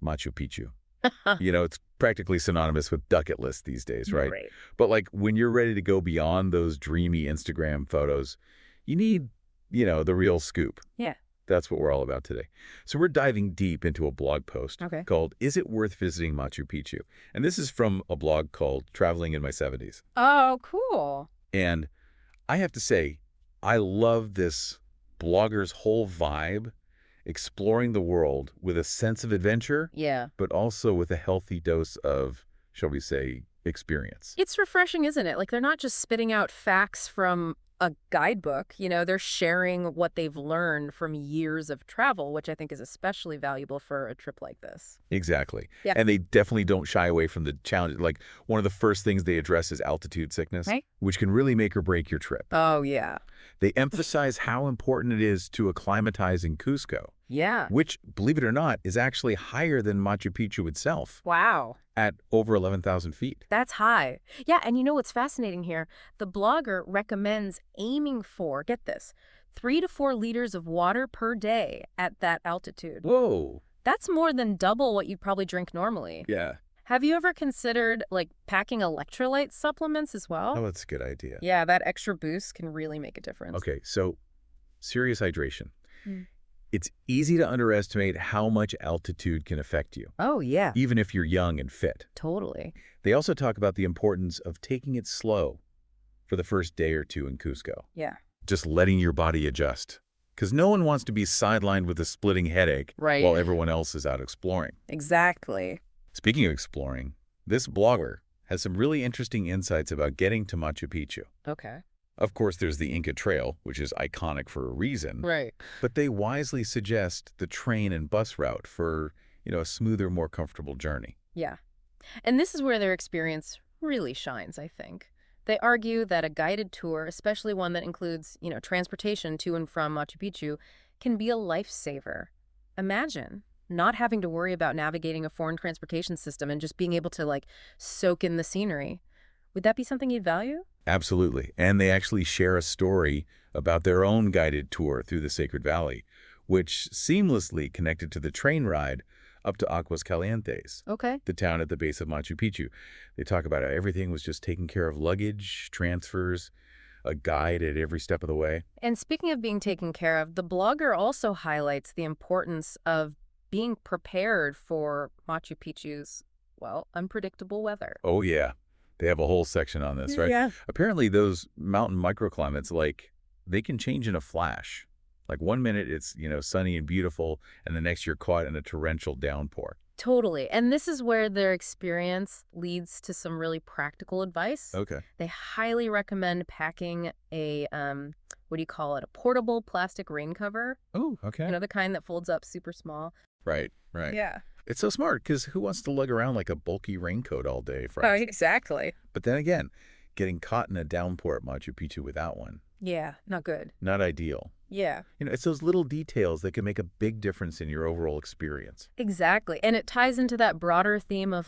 Machu Picchu. It's practically synonymous with bucket list these days, right? Right. But like when you're ready to go beyond those dreamy Instagram photos, you need, the real scoop. Yeah. That's what we're all about today. So we're diving deep into a blog post Okay. called "Is It Worth Visiting Machu Picchu?" And this is from a blog called Traveling in My 70s. Oh, cool. And I have to say, I love this blogger's whole vibe, exploring the world with a sense of adventure, Yeah. but also with a healthy dose of, shall we say, experience. It's refreshing, isn't it? Like they're not just spitting out facts from a guidebook, they're sharing what they've learned from years of travel, which I think is especially valuable for a trip like this. Exactly. Yeah. And they definitely don't shy away from the challenge. Like one of the first things they address is altitude sickness, Right. which can really make or break your trip. Oh, yeah. They emphasize how important it is to acclimatize in Cusco, Yeah. which, believe it or not, is actually higher than Machu Picchu itself Wow. at over 11,000 feet. That's high. Yeah, and you know what's fascinating here? The blogger recommends aiming for, get this, 3 to 4 liters of water per day at that altitude. Whoa. That's more than double what you'd probably drink normally. Yeah. Have you ever considered, packing electrolyte supplements as well? Oh, that's a good idea. Yeah, that extra boost can really make a difference. Okay, so serious hydration. Mm. It's easy to underestimate how much altitude can affect you, Oh, yeah. even if you're young and fit. Totally. They also talk about the importance of taking it slow for the first day or two in Cusco. Yeah. Just letting your body adjust. Because no one wants to be sidelined with a splitting headache Right. while everyone else is out exploring. Exactly. Speaking of exploring, this blogger has some really interesting insights about getting to Machu Picchu. Okay. Of course, there's the Inca Trail, which is iconic for a reason. Right. But they wisely suggest the train and bus route for, a smoother, more comfortable journey. Yeah. And this is where their experience really shines, I think. They argue that a guided tour, especially one that includes, transportation to and from Machu Picchu, can be a lifesaver. Imagine not having to worry about navigating a foreign transportation system and just being able to, soak in the scenery. Would that be something you'd value? Absolutely. And they actually share a story about their own guided tour through the Sacred Valley, which seamlessly connected to the train ride up to Aguas Calientes, Okay. the town at the base of Machu Picchu. They talk about how everything was just taken care of: luggage, transfers, a guide at every step of the way. And speaking of being taken care of, the blogger also highlights the importance of being prepared for Machu Picchu's, unpredictable weather. Oh, yeah. They have a whole section on this, right? Yeah. Apparently, those mountain microclimates, they can change in a flash. Like 1 minute it's, sunny and beautiful, and the next you're caught in a torrential downpour. Totally. And this is where their experience leads to some really practical advice. Okay. They highly recommend packing a, a portable plastic rain cover. Oh, okay. The kind that folds up super small. Right, right. Yeah. It's so smart, because who wants to lug around like a bulky raincoat all day, Frank? Exactly. But then again, getting caught in a downpour at Machu Picchu without one, Yeah, not good. not ideal. Yeah. It's those little details that can make a big difference in your overall experience. Exactly. And it ties into that broader theme of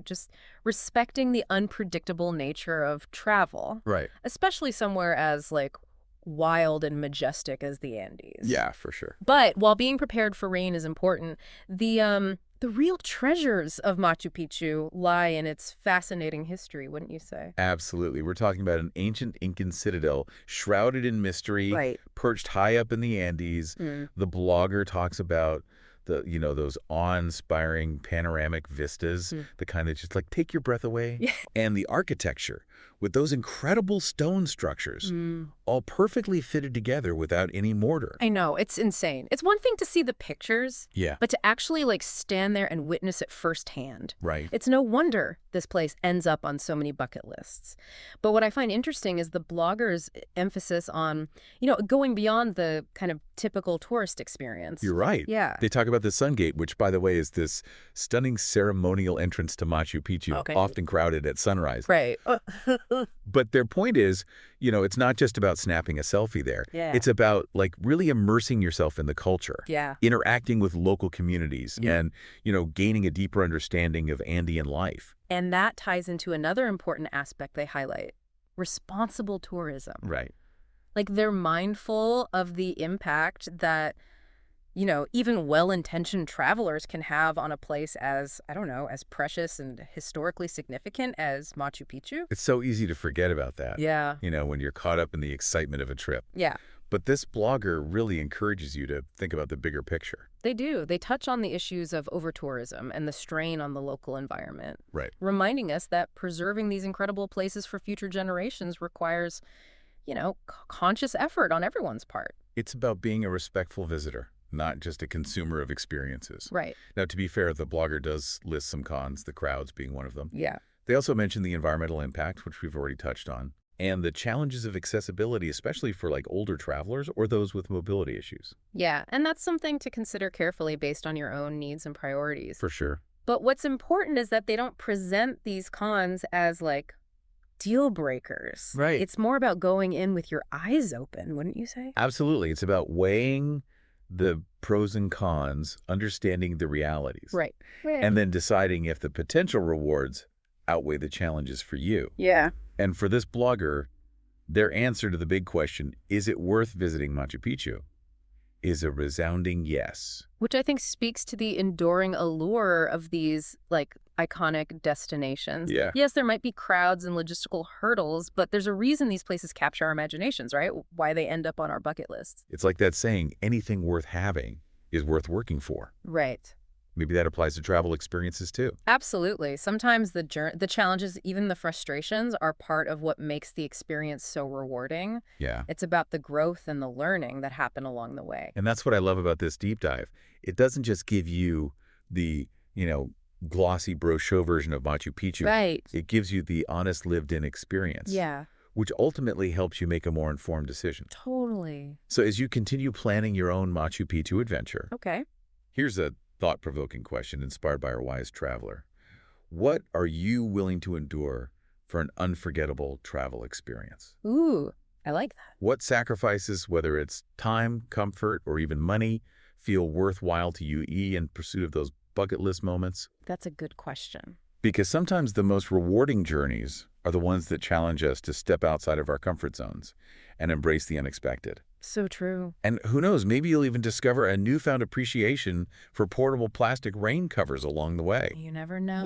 just respecting the unpredictable nature of travel. Right. Especially somewhere as wild and majestic as the Andes. Yeah, for sure. But while being prepared for rain is important, the real treasures of Machu Picchu lie in its fascinating history, wouldn't you say? Absolutely. We're talking about an ancient Incan citadel shrouded in mystery, Right. perched high up in the Andes. Mm. The blogger talks about those awe-inspiring panoramic vistas, the kind that just take your breath away. Yeah. And the architecture with those incredible stone structures, all perfectly fitted together without any mortar. I know, it's insane. It's one thing to see the pictures, Yeah. but to actually stand there and witness it firsthand. Right. It's no wonder this place ends up on so many bucket lists. But what I find interesting is the blogger's emphasis on, going beyond the kind of typical tourist experience. You're right. Yeah. They talk about the Sun Gate, which, by the way, is this stunning ceremonial entrance to Machu Picchu, Okay. often crowded at sunrise. Right. But their point is, it's not just about snapping a selfie there. Yeah. It's about really immersing yourself in the culture. Yeah. Interacting with local communities and, gaining a deeper understanding of Andean life. And that ties into another important aspect they highlight: responsible tourism. Right. They're mindful of the impact that even well-intentioned travelers can have on a place as, I don't know, as precious and historically significant as Machu Picchu. It's so easy to forget about that, Yeah. when you're caught up in the excitement of a trip. Yeah, But this blogger really encourages you to think about the bigger picture. they do. They touch on the issues of over-tourism and the strain on the local environment, Right. reminding us that preserving these incredible places for future generations requires, conscious effort on everyone's part. It's about being a respectful visitor, not just a consumer of experiences. Right. Now, to be fair, the blogger does list some cons, the crowds being one of them. Yeah. They also mention the environmental impact, which we've already touched on, and the challenges of accessibility, especially for older travelers or those with mobility issues. Yeah, and that's something to consider carefully based on your own needs and priorities. For sure. But what's important is that they don't present these cons as deal breakers. Right. It's more about going in with your eyes open, wouldn't you say? Absolutely. It's about weighing the pros and cons, understanding the realities, Right. and then deciding if the potential rewards outweigh the challenges for you. Yeah. And for this blogger, their answer to the big question, is it worth visiting Machu Picchu, is a resounding yes. Which I think speaks to the enduring allure of these, iconic destinations. Yeah. Yes, there might be crowds and logistical hurdles, but there's a reason these places capture our imaginations, right? Why they end up on our bucket lists. It's like that saying, anything worth having is worth working for. Right. Maybe that applies to travel experiences too. Absolutely. Sometimes the challenges, even the frustrations, are part of what makes the experience so rewarding. Yeah. It's about the growth and the learning that happen along the way. And that's what I love about this deep dive. It doesn't just give you the, glossy brochure version of Machu Picchu. Right. It gives you the honest lived-in experience. Yeah. Which ultimately helps you make a more informed decision. Totally. So as you continue planning your own Machu Picchu adventure, Okay. here's a thought-provoking question inspired by our wise traveler. What are you willing to endure for an unforgettable travel experience? Ooh, I like that. What sacrifices, whether it's time, comfort, or even money, feel worthwhile to you in pursuit of those bucket list moments? That's a good question. Because sometimes the most rewarding journeys are the ones that challenge us to step outside of our comfort zones and embrace the unexpected. So true. And who knows, maybe you'll even discover a newfound appreciation for portable plastic rain covers along the way. You never know.